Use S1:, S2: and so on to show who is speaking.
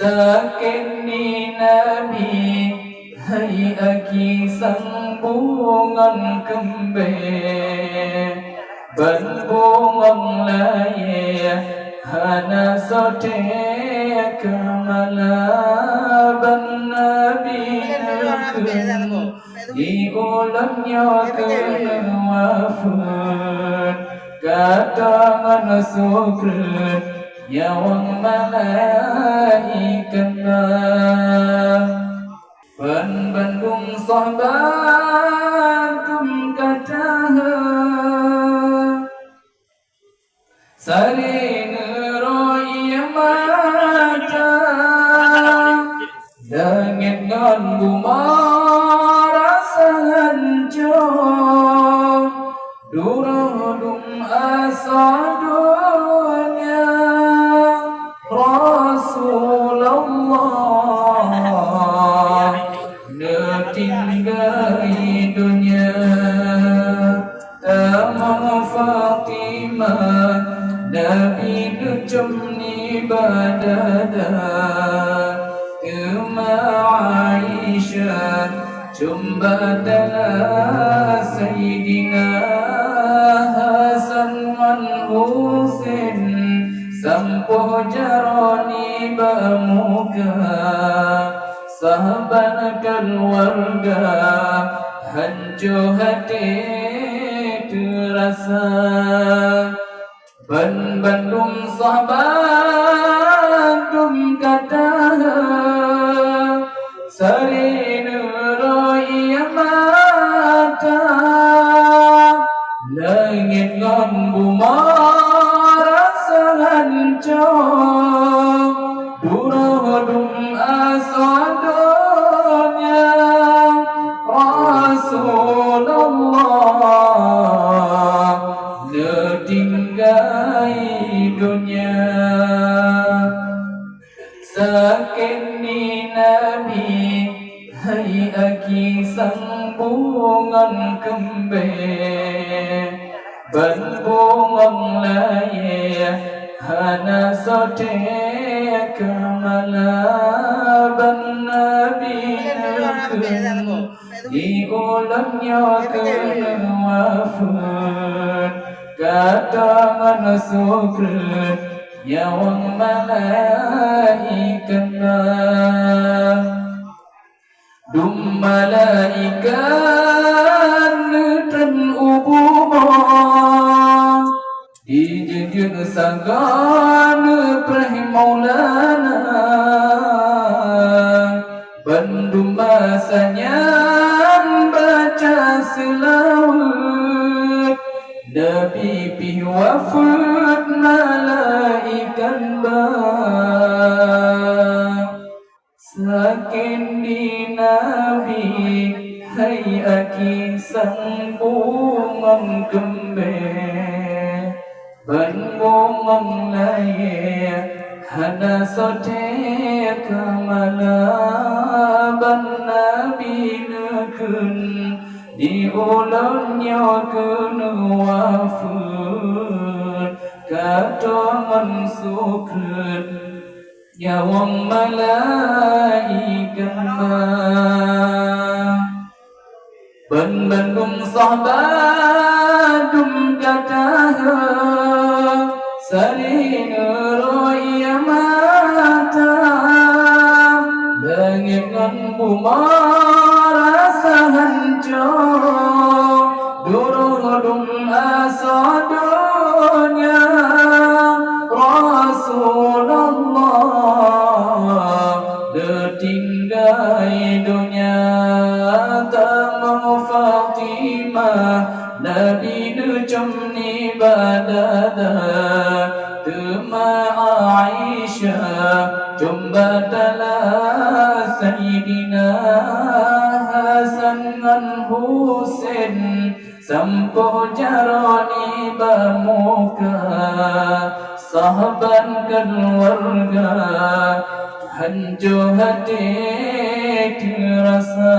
S1: Sakini Nabi hai aki sang bungon kembe ban bungon laye hana sote kamala ban Nabi nakun di ulamnya kena wafat katangan sukren nyawang malaikat Bandung sahabatum kataha sari neroi mata langit ngan buma rasa hancur duradum asadunya Rasulullah tinggali dunia tamam Fatimah Nabi nucumni badada Uma Aisyah Jumbatala Sayyidina Hasan wan Husin Sampo jaroni bamuka sahabat keluarga hancur hati terasa Bandung sahabatum kata sari neroi mata langit ngan buma rasa hancur duradum asadunya Rasulullah netinggai dunia sakini Nabi hai aki sang bungon kembe ban bungon laye hana sote kamala ban Nabi nakun di ulamnya kena wafat katangan sukren nyawang malaikat dum malaikat dan ubumah dijejun sanggan Ibrahim Maulana bandum masanya baca selawat Nabi pi wafat malaikat sakin di Nabi hai aki sang bungon kembe ban bungon laye hana sote kamala ban Nabi nakun di ulamnya kena wafat katangan sukren nyawang malaikat Bandung sahabatum kataha sari neroi mata langit ngan buma rasa hancur duradum asadunya Rasulullah detinggai dunia tamam Fatimah Nabi nucumni badada Uma Aisyah jumbatala Sayyidina Hasan wan Husin sampo jaroni bamuka sahabat keluarga hancur hati terasa